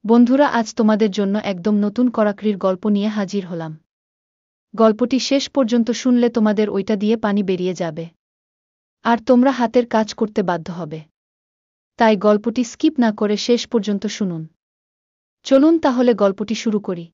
বন্ধুরা, আজ তোমাদের জন্য একদম নতুন করাকরির গল্প নিয়ে হাজির হলাম। গল্পটি শেষ পর্যন্ত শুনলে তোমাদের ওইটা দিয়ে পানি বেরিয়ে যাবে, আর তোমরা হাতের কাজ করতে বাধ্য হবে। তাই গল্পটি স্কিপ না করে শেষ পর্যন্ত শুনুন। চলুন তাহলে গল্পটি শুরু করি।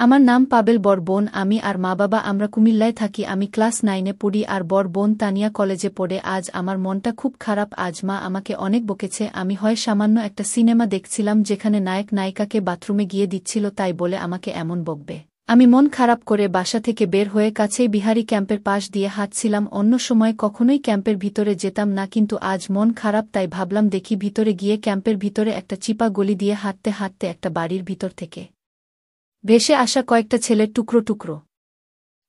আমার নাম পাবেল, বড় বোন আমি আর মা বাবা আমরা কুমিল্লায় থাকি। আমি ক্লাস 9-এ পড়ি আর বড় বোন তানিয়া কলেজে পড়ে। আজ আমার মনটা খুব খারাপ। আজ মা আমাকে অনেক বকেছে। আমি হয় সামান্য একটা সিনেমা দেখছিলাম যেখানে নায়ক নায়িকাকে বাথরুমে গিয়ে দিচ্ছিল, তাই বলে আমাকে এমন বকবে। আমি মন খারাপ করে বাসা থেকে বের হয়ে কাছেই বিহারি ক্যাম্পের পাশ দিয়ে হাঁটছিলাম। অন্য সময় কখনোই ক্যাম্পের ভিতরে যেতাম না, কিন্তু আজ মন খারাপ, তাই ভাবলাম দেখি ভিতরে গিয়ে। ক্যাম্পের ভিতরে একটা চিপা গলি দিয়ে হাঁটতে হাঁটতে একটা বাড়ির ভিতর থেকে ভেসে আসা কয়েকটা ছেলের টুকরো টুকরো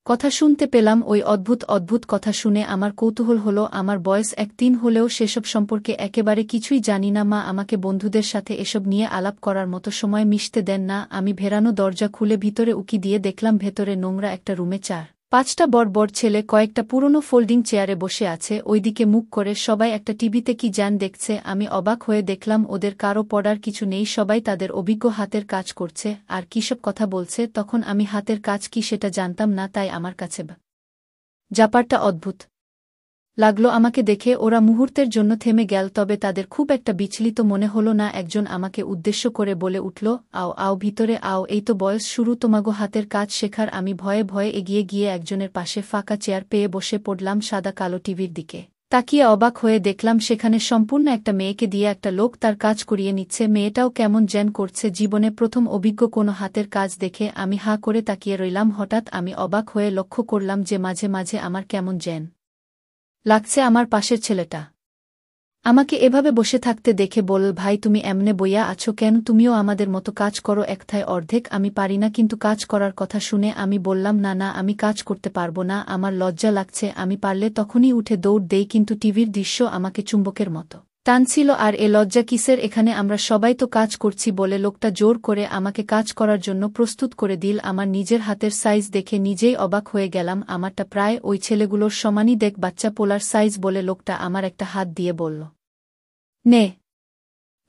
কথা শুনতে পেলাম। ওই অদ্ভুত অদ্ভুত কথা শুনে আমার কৌতূহল হলো। আমার বয়স 1-3 হলেও সেসব সম্পর্কে একেবারে কিছুই জানি না। মা আমাকে বন্ধুদের সাথে এসব নিয়ে আলাপ করার মতো সময় মিশতে দেন না। আমি ভেরানো দরজা খুলে ভিতরে উকি দিয়ে দেখলাম ভেতরে নোংরা একটা রুমে 4-5টা বড় বড় ছেলে কয়েকটা পুরনো ফোল্ডিং চেয়ারে বসে আছে। ওইদিকে মুখ করে সবাই একটা টিভিতে কি যেন দেখছে। আমি অবাক হয়ে দেখলাম ওদের কারো পড়ার কিছু নেই, সবাই তাদের অভিজ্ঞ হাতের কাজ করছে। আর কিসব কথা বলছে, তখন আমি হাতের কাজ কি সেটা জানতাম না, তাই আমার কাছে ব্যাপারটা অদ্ভুত লাগলো। আমাকে দেখে ওরা মুহূর্তের জন্য থেমে গেল, তবে তাদের খুব একটা বিচলিত মনে হলো না। একজন আমাকে উদ্দেশ্য করে বলে উঠল, আও আও ভিতরে আও, এই তো বয়স শুরু তোমাগো হাতের কাজ শেখার। আমি ভয়ে ভয়ে এগিয়ে গিয়ে একজনের পাশে ফাঁকা চেয়ার পেয়ে বসে পড়লাম। সাদা কালো টিভির দিকে তাকিয়ে অবাক হয়ে দেখলাম সেখানে সম্পূর্ণ একটা মেয়েকে দিয়ে একটা লোক তার কাজ করিয়ে নিচ্ছে। মেয়েটাও কেমন যেন করছে। জীবনে প্রথম অভিজ্ঞ কোনো হাতের কাজ দেখে আমি হাঁ করে তাকিয়ে রইলাম। হঠাৎ আমি অবাক হয়ে লক্ষ্য করলাম যে মাঝে মাঝে আমার কেমন যেন লাগছে আমার পাশের ছেলেটা আমাকে এভাবে বসে থাকতে দেখে বলল, ভাই তুমি এমনে বইয়া আছো কেন? তুমিও আমাদের মতো কাজ করো একথায় অর্ধেক। আমি পারি না। কিন্তু কাজ করার কথা শুনে আমি বললাম, না না, আমি কাজ করতে পারবো না, আমার লজ্জা লাগছে। আমি পারলে তখনই উঠে দৌড় দেই, কিন্তু টিভির দৃশ্য আমাকে চুম্বকের মতো টানছিল। আর এ লজ্জা কিসের? এখানে আমরা সবাই তো কাজ করছি বলে লোকটা জোর করে আমাকে কাজ করার জন্য প্রস্তুত করে দিল। আমার নিজের হাতের সাইজ দেখে নিজেই অবাক হয়ে গেলাম। আমারটা প্রায় ওই ছেলেগুলোর সমানই দেখ, বাচ্চা পোলার সাইজ বলে লোকটা আমার একটা হাত দিয়ে বলল, নে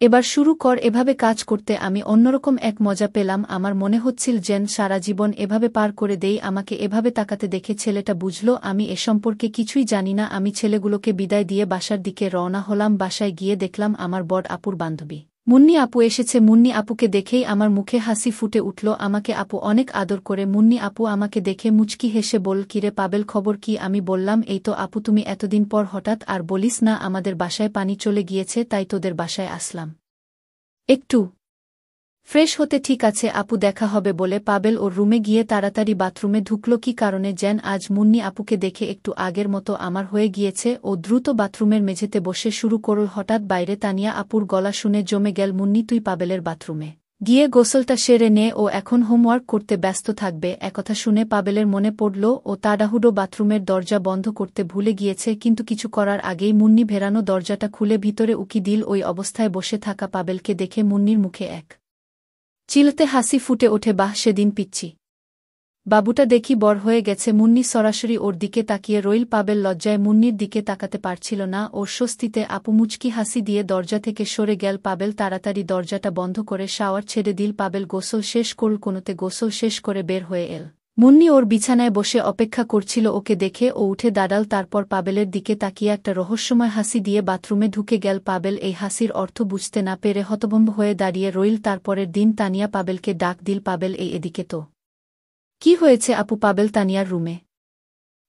এবার শুরু কর। এভাবে কাজ করতে আমি অন্যরকম এক মজা পেলাম। আমার মনে হচ্ছিল যেন সারা জীবন এভাবে পার করে দেই। আমাকে এভাবে তাকাতে দেখে ছেলেটা বুঝল আমি এ সম্পর্কে কিছুই জানি না। আমি ছেলেগুলোকে বিদায় দিয়ে বাসার দিকে রওনা হলাম। বাসায় গিয়ে দেখলাম আমার বড় আপুর বান্ধবী মুন্নি আপু এসেছে। মুন্নি আপুকে দেখেই আমার মুখে হাসি ফুটে উঠল। আমাকে আপু অনেক আদর করে। মুন্নি আপু আমাকে দেখে মুচকি হেসে বলল, কিরে পাবেল, খবর কি? আমি বললাম, এই তো আপু, তুমি এতদিন পর হঠাৎ। আর বলিস না, আমাদের বাসায় পানি চলে গিয়েছে, তাই তোদের বাসায় আসলাম একটু ফ্রেশ হতে। ঠিক আছে আপু, দেখা হবে বলে পাবেল ওর রুমে গিয়ে তাড়াতাড়ি বাথরুমে ঢুকল। কি কারণে যেন আজ মুন্নি আপুকে দেখে একটু আগের মতো আমার হয়ে গিয়েছে। ও দ্রুত বাথরুমের মেঝেতে বসে শুরু করল। হঠাৎ বাইরে তানিয়া আপুর গলা শুনে জমে গেল, মুন্নি তুই পাবেলের বাথরুমে গিয়ে গোসলটা সেরে নে, ও এখন হোমওয়ার্ক করতে ব্যস্ত থাকবে। একথা শুনে পাবেলের মনে পড়ল ও তাড়াহুড়ো বাথরুমের দরজা বন্ধ করতে ভুলে গিয়েছে। কিন্তু কিছু করার আগেই মুন্নি ভেরানো দরজাটা খুলে ভিতরে উকি দিল। ওই অবস্থায় বসে থাকা পাবেলকে দেখে মুন্নির মুখে এক চিলতে হাসি ফুটে ওঠে। বাহ, সেদিন পিচ্ছি বাবুটা দেখি বড় হয়ে গেছে। মুন্নি সরাসরি ওর দিকে তাকিয়ে রইল। পাবেল লজ্জায় মুন্নির দিকে তাকাতে পারছিল না। ওর স্বস্তিতে আপু মুচকি হাসি দিয়ে দরজা থেকে সরে গেল। পাবেল তাড়াতাড়ি দরজাটা বন্ধ করে শাওয়ার ছেড়ে দিল। পাবেল গোসল শেষ করল। কোনোতে গোসল শেষ করে বের হয়ে এল। মুন্নি ওর বিছানায় বসে অপেক্ষা করছিল ওকে দেখে। ও উঠে দাঁড়াল, তারপর পাবেলের দিকে তাকিয়ে একটা রহস্যময় হাসি দিয়ে বাথরুমে ঢুকে গেল। পাবেল এই হাসির অর্থ বুঝতে না পেরে হতভম্ব হয়ে দাঁড়িয়ে রইল। তারপরের দিন তানিয়া পাবেলকে ডাক দিল, পাবেল এই এদিকে তো। কি হয়েছে আপু? পাবেল তানিয়ার রুমে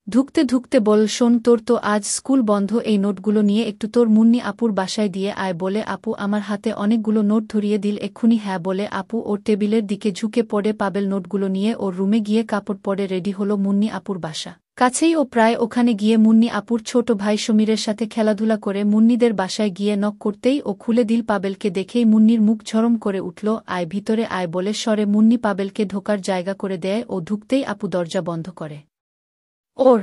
ঢুকতে ঢুকতে বল, শোন, তোর তো আজ স্কুল বন্ধ, এই নোটগুলো নিয়ে একটু তোর মুন্নি আপুর বাসায় দিয়ে আয়। বলে আপু আমার হাতে অনেকগুলো নোট ধরিয়ে দিল। এক্ষুনি হ্যাঁ বলে আপু ওর টেবিলের দিকে ঝুঁকে পড়ে। পাবেল নোটগুলো নিয়ে ওর রুমে গিয়ে কাপড় পরে রেডি হলো। মুন্নি আপুর বাসা কাছেই, ও প্রায় ওখানে গিয়ে মুন্নি আপুর ছোট ভাই সমীরের সাথে খেলাধুলা করে মুন্নিদের বাসায় গিয়ে নক করতেই ও খুলে দিল। পাবেলকে দেখেই মুন্নির মুখ ঝরম করে উঠল। আয় ভিতরে আয় বলে স্বরে মুন্নি পাবেলকে ঢোকার জায়গা করে দেয়। ও ঢুকতেই আপু দরজা বন্ধ করে ওর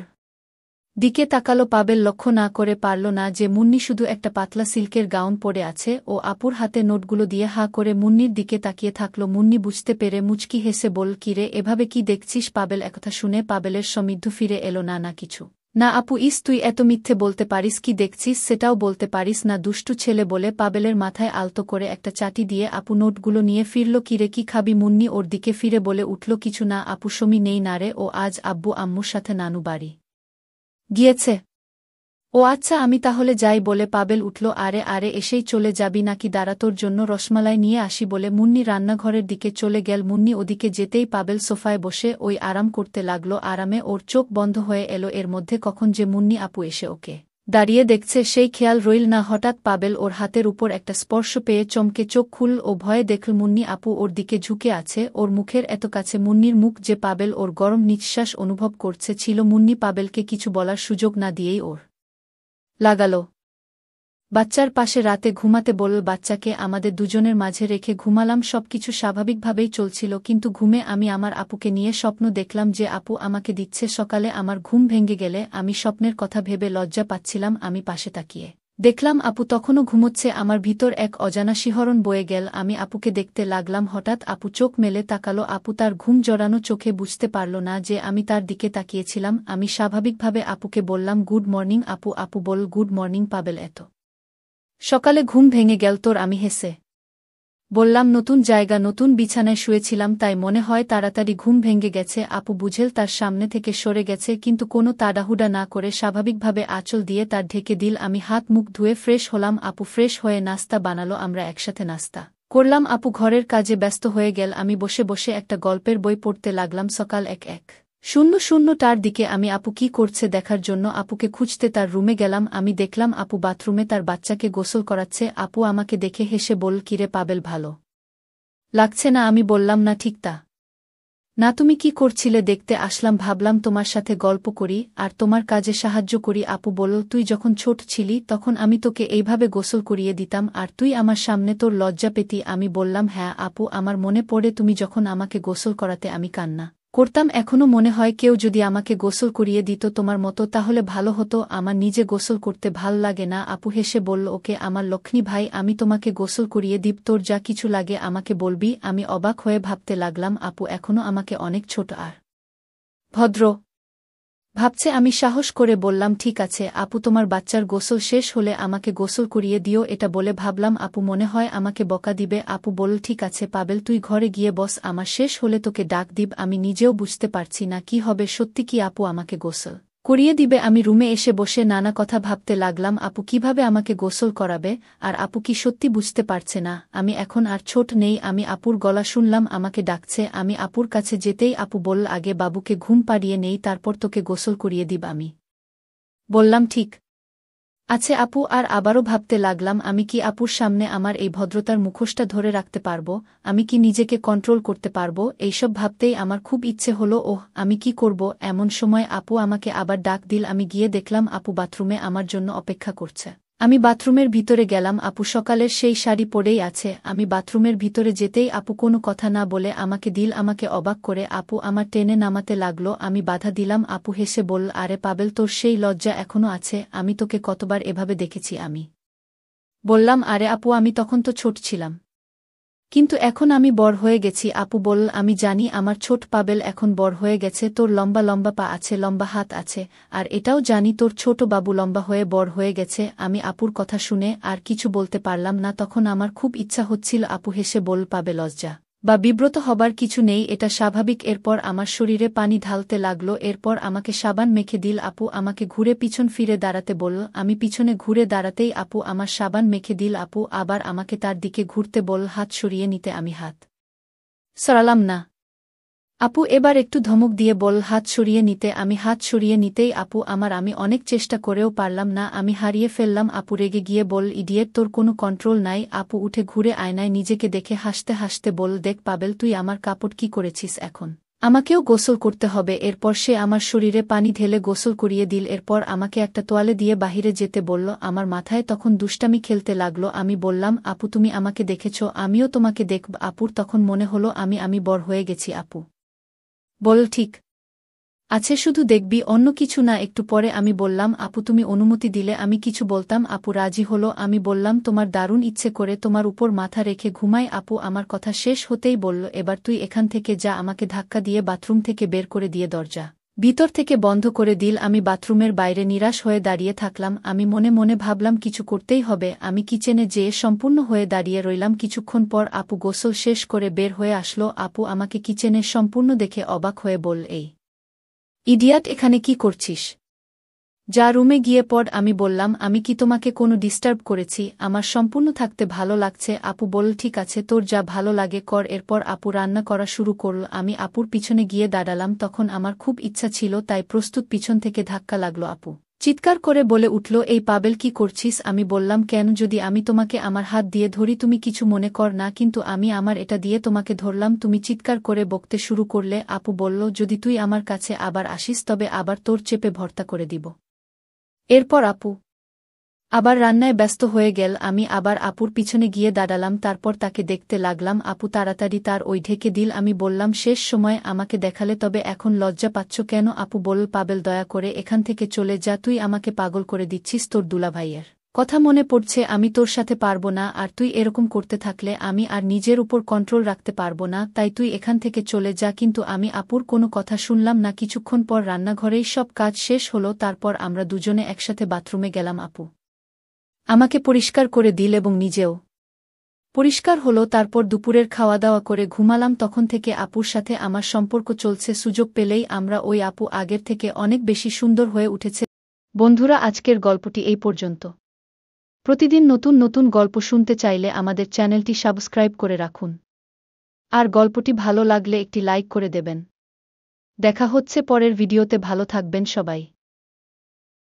দিকে তাকালো। পাবেল লক্ষ্য না করে পারল না যে মুন্নি শুধু একটা পাতলা সিল্কের গাউন পরে আছে। ও আপুর হাতে নোটগুলো দিয়ে হাঁ করে মুন্নির দিকে তাকিয়ে থাকল। মুন্নি বুঝতে পেরে মুচকি হেসে বলল, কিরে এভাবে কি দেখছিস? পাবেল একথা শুনে পাবেলের সমৃদ্ধ ফিরে এলো। না না কিছু না আপু তুই এত মিথ্যে বলতে পারিস কি দেখছিস সেটাও বলতে পারিস না দুষ্টু ছেলে বলে পাবেলের মাথায় আলতো করে একটা চাটি দিয়ে আপু নোটগুলো নিয়ে ফিরল কিরে কি খাবি মুন্নি ওর দিকে ফিরে বলে উঠল কিছু না আপু সমী নেই নারে ও আজ আব্বু আম্মুর সাথে নানু বাড়ি গিয়েছে ও আচ্ছা আমি তাহলে যাই বলে পাবেল উঠল আরে আরে এসেই চলে যাবি নাকি দাঁড়া তোর জন্য রসমালাই নিয়ে আসি বলে মুন্নি রান্নাঘরের দিকে চলে গেল মুন্নি ওদিকে যেতেই পাবেল সোফায় বসে ওই আরাম করতে লাগল আরামে ওর চোখ বন্ধ হয়ে এলো এর মধ্যে কখন যে মুন্নি আপু এসে ওকে দাঁড়িয়ে দেখছে সেই খেয়াল রইল না হঠাৎ পাবেল ওর হাতের উপর একটা স্পর্শ পেয়ে চমকে চোখ খুল ও ভয়ে দেখল মুন্নি আপু ওর দিকে ঝুঁকে আছে ওর মুখের এত কাছে মুন্নির মুখ যে পাবেল ওর গরম নিঃশ্বাস অনুভব করছে ছিল মুন্নি পাবেলকে কিছু বলার সুযোগ না দিয়েই ওর লাগালো বাচ্চার পাশে রাতে ঘুমাতে বলল বাচ্চাকে আমাদের দুজনের মাঝে রেখে ঘুমালাম সবকিছু স্বাভাবিকভাবেই চলছিল কিন্তু ঘুমে আমি আমার আপুকে নিয়ে স্বপ্ন দেখলাম যে আপু আমাকে দিচ্ছে সকালে আমার ঘুম ভেঙে গেলে আমি স্বপ্নের কথা ভেবে লজ্জা পাচ্ছিলাম আমি পাশে তাকিয়ে দেখলাম আপু তখনও ঘুমোচ্ছে আমার ভিতর এক অজানা শিহরণ বয়ে গেল আমি আপুকে দেখতে লাগলাম হঠাৎ আপু চোখ মেলে তাকালো আপু তার ঘুম জড়ানো চোখে বুঝতে পারল না যে আমি তার দিকে তাকিয়েছিলাম আমি স্বাভাবিকভাবে আপুকে বললাম গুড মর্নিং আপু আপু বল গুড মর্নিং পাবেল এত সকালে ঘুম ভেঙে গেল তোর আমি হেসে বললাম নতুন জায়গা নতুন বিছানায় শুয়েছিলাম তাই মনে হয় তাড়াতাড়ি ঘুম ভেঙে গেছে আপু বুঝেল তার সামনে থেকে সরে গেছে কিন্তু কোনো তাড়াহুড়া না করে স্বাভাবিকভাবে আঁচল দিয়ে তার ঢেকে দিল আমি হাত মুখ ধুয়ে ফ্রেশ হলাম আপু ফ্রেশ হয়ে নাস্তা বানালো আমরা একসাথে নাস্তা করলাম আপু ঘরের কাজে ব্যস্ত হয়ে গেল আমি বসে বসে একটা গল্পের বই পড়তে লাগলাম সকাল 1:00টার দিকে আমি আপু কি করছে দেখার জন্য আপুকে খুঁজতে তার রুমে গেলাম আমি দেখলাম আপু বাথরুমে তার বাচ্চাকে গোসল করাচ্ছে আপু আমাকে দেখে হেসে বলল কিরে পাবেল ভালো লাগছে না আমি বললাম না ঠিক তা না তুমি কি করছিলে দেখতে আসলাম ভাবলাম তোমার সাথে গল্প করি আর তোমার কাজে সাহায্য করি আপু বলল তুই যখন ছোট ছিলি তখন আমি তোকে এইভাবে গোসল করিয়ে দিতাম আর তুই আমার সামনে তোর লজ্জা পেতি আমি বললাম হ্যাঁ আপু আমার মনে পড়ে তুমি যখন আমাকে গোসল করাতে আমি কান্না করতাম এখনও মনে হয় কেউ যদি আমাকে গোসল করিয়ে দিত তোমার মতো তাহলে ভালো হতো আমার নিজে গোসল করতে ভাল লাগে না আপু হেসে বলল ওকে আমার লক্ষ্মী ভাই আমি তোমাকে গোসল করিয়ে দিব তোর যা কিছু লাগে আমাকে বলবি আমি অবাক হয়ে ভাবতে লাগলাম আপু এখনও আমাকে অনেক ছোট আর ভদ্র ভাবছে আমি সাহস করে বললাম ঠিক আছে আপু তোমার বাচ্চার গোসল শেষ হলে আমাকে গোসল করিয়ে দিও এটা বলে ভাবলাম আপু মনে হয় আমাকে বকা দিবে আপু বলল ঠিক আছে পাবেল তুই ঘরে গিয়ে বস আমার শেষ হলে তোকে ডাক দিব আমি নিজেও বুঝতে পারছি না কি হবে সত্যি কি আপু আমাকে গোসল করিয়ে দিবে আমি রুমে এসে বসে নানা কথা ভাবতে লাগলাম আপু কিভাবে আমাকে গোসল করাবে আর আপু কি সত্যি বুঝতে পারছে না আমি এখন আর ছোট নেই আমি আপুর গলা শুনলাম আমাকে ডাকছে আমি আপুর কাছে যেতেই আপু বলল আগে বাবুকে ঘুম পাড়িয়ে নেই তারপর তোকে গোসল করিয়ে দিব আমি বললাম ঠিক আছে আপু আর আবারও ভাবতে লাগলাম আমি কি আপুর সামনে আমার এই ভদ্রতার মুখোশটা ধরে রাখতে পারব আমি কি নিজেকে কন্ট্রোল করতে পারব এইসব ভাবতেই আমার খুব ইচ্ছে হলো ওহ আমি কি করব এমন সময় আপু আমাকে আবার ডাক দিল আমি গিয়ে দেখলাম আপু বাথরুমে আমার জন্য অপেক্ষা করছে আমি বাথরুমের ভিতরে গেলাম আপু সকালের সেই শাড়ি পরেই আছে আমি বাথরুমের ভিতরে যেতেই আপু কোনো কথা না বলে আমাকে দিল আমাকে অবাক করে আপু আমার টেনে নামাতে লাগলো আমি বাধা দিলাম আপু হেসে বলল আরে পাবেল তোর সেই লজ্জা এখনো আছে আমি তোকে কতবার এভাবে দেখেছি আমি বললাম আরে আপু আমি তখন তো ছোট ছিলাম কিন্তু এখন আমি বড় হয়ে গেছি আপু বলল আমি জানি আমার ছোট পাবেল এখন বড় হয়ে গেছে তোর লম্বা লম্বা পা আছে লম্বা হাত আছে আর এটাও জানি তোর ছোট বাবু লম্বা হয়ে বড় হয়ে গেছে আমি আপুর কথা শুনে আর কিছু বলতে পারলাম না তখন আমার খুব ইচ্ছা হচ্ছিল আপু হেসে বল পাবে লজ্জা বা বিব্রত হবার কিছু নেই এটা স্বাভাবিক এরপর আমার শরীরে পানি ঢালতে লাগলো এরপর আমাকে সাবান মেখে দিল আপু আমাকে ঘুরে পিছন ফিরে দাঁড়াতে বলল আমি পিছনে ঘুরে দাঁড়াতেই আপু আমার সাবান মেখে দিল আপু আবার আমাকে তার দিকে ঘুরতে বলল হাত সরিয়ে নিতে আমি হাত সরালাম না আপু এবার একটু ধমক দিয়ে বল হাত সরিয়ে নিতে আমি হাত সরিয়ে নিতেই আপু আমি অনেক চেষ্টা করেও পারলাম না আমি হারিয়ে ফেললাম আপু রেগে গিয়ে বল ইডিয়েট তোর কোনো কন্ট্রোল নাই আপু উঠে ঘুরে আয়নায় নিজেকে দেখে হাসতে হাসতে বল দেখ পাবেল তুই আমার কাপড় কি করেছিস এখন আমাকেও গোসল করতে হবে এরপর সে আমার শরীরে পানি ঢেলে গোসল করিয়ে দিল এরপর আমাকে একটা তোয়ালে দিয়ে বাহিরে যেতে বলল আমার মাথায় তখন দুষ্টামি খেলতে লাগলো আমি বললাম আপু তুমি আমাকে দেখেছ আমিও তোমাকে দেখব আপুর তখন মনে হলো আমি বড় হয়ে গেছি আপু বল ঠিক আছে শুধু দেখবি অন্য কিছু না একটু পরে আমি বললাম আপু তুমি অনুমতি দিলে আমি কিছু বলতাম আপু রাজি হলো আমি বললাম তোমার দারুণ ইচ্ছে করে তোমার উপর মাথা রেখে ঘুমাই আপু আমার কথা শেষ হতেই বলল এবার তুই এখান থেকে যা আমাকে ধাক্কা দিয়ে বাথরুম থেকে বের করে দিয়ে দরজা ভিতর থেকে বন্ধ করে দিল। আমি বাথরুমের বাইরে নিরাশ হয়ে দাঁড়িয়ে থাকলাম। আমি মনে মনে ভাবলাম কিছু করতেই হবে। আমি কিচেনে যেয়ে সম্পূর্ণ হয়ে দাঁড়িয়ে রইলাম। কিছুক্ষণ পর আপু গোসল শেষ করে বের হয়ে আসলো। আপু আমাকে কিচেনের সম্পূর্ণ দেখে অবাক হয়ে বলল, এই ইডিয়াট, এখানে কি করছিস? যা রুমে গিয়ে পড়। আমি বললাম, আমি কি তোমাকে কোনো ডিস্টার্ব করেছি? আমার সম্পূর্ণ থাকতে ভালো লাগছে। আপু বলল, ঠিক আছে, তোর যা ভালো লাগে কর। এরপর আপু রান্না করা শুরু করল। আমি আপুর পিছনে গিয়ে দাঁড়ালাম। তখন আমার খুব ইচ্ছা ছিল, তাই প্রস্তুত। পিছন থেকে ধাক্কা লাগলো। আপু চিৎকার করে বলে উঠল, এই পাবেল, কি করছিস? আমি বললাম, কেন? যদি আমি তোমাকে আমার হাত দিয়ে ধরি তুমি কিছু মনে কর না, কিন্তু আমি আমার এটা দিয়ে তোমাকে ধরলাম, তুমি চিৎকার করে বকতে শুরু করলে। আপু বলল, যদি তুই আমার কাছে আবার আসিস তবে আবার তোর চেপে ভর্তা করে দিব। এরপর আপু আবার রান্নায় ব্যস্ত হয়ে গেল। আমি আবার আপুর পিছনে গিয়ে দাঁড়ালাম। তারপর তাকে দেখতে লাগলাম। আপু তাড়াতাড়ি তার ওই ঢেকে দিল। আমি বললাম, শেষ সময় আমাকে দেখালে, তবে এখন লজ্জা পাচ্ছ কেন? আপু বলল, পাবেল, দয়া করে এখান থেকে চলে যা। তুই আমাকে পাগল করে দিচ্ছিস। তোর দুলাভাইয়ের কথা মনে পড়ছে। আমি তোর সাথে পারবো না, আর তুই এরকম করতে থাকলে আমি আর নিজের উপর কন্ট্রোল রাখতে পারবো না, তাই তুই এখান থেকে চলে যা। কিন্তু আমি আপুর কোনো কথা শুনলাম না। কিছুক্ষণ পর রান্নাঘরেই সব কাজ শেষ হলো। তারপর আমরা দুজনে একসাথে বাথরুমে গেলাম। আপু আমাকে পরিষ্কার করে দিল এবং নিজেও পরিষ্কার হলো। তারপর দুপুরের খাওয়া দাওয়া করে ঘুমালাম। তখন থেকে আপুর সাথে আমার সম্পর্ক চলছে। সুযোগ পেলেই আমরা ওই আপু আগের থেকে অনেক বেশি সুন্দর হয়ে উঠেছে। বন্ধুরা, আজকের গল্পটি এই পর্যন্ত। প্রতিদিন নতুন নতুন গল্প শুনতে চাইলে আমাদের চ্যানেলটি সাবস্ক্রাইব করে রাখুন, আর গল্পটি ভালো লাগলে একটি লাইক করে দেবেন। দেখা হচ্ছে পরের ভিডিওতে। ভালো থাকবেন সবাই।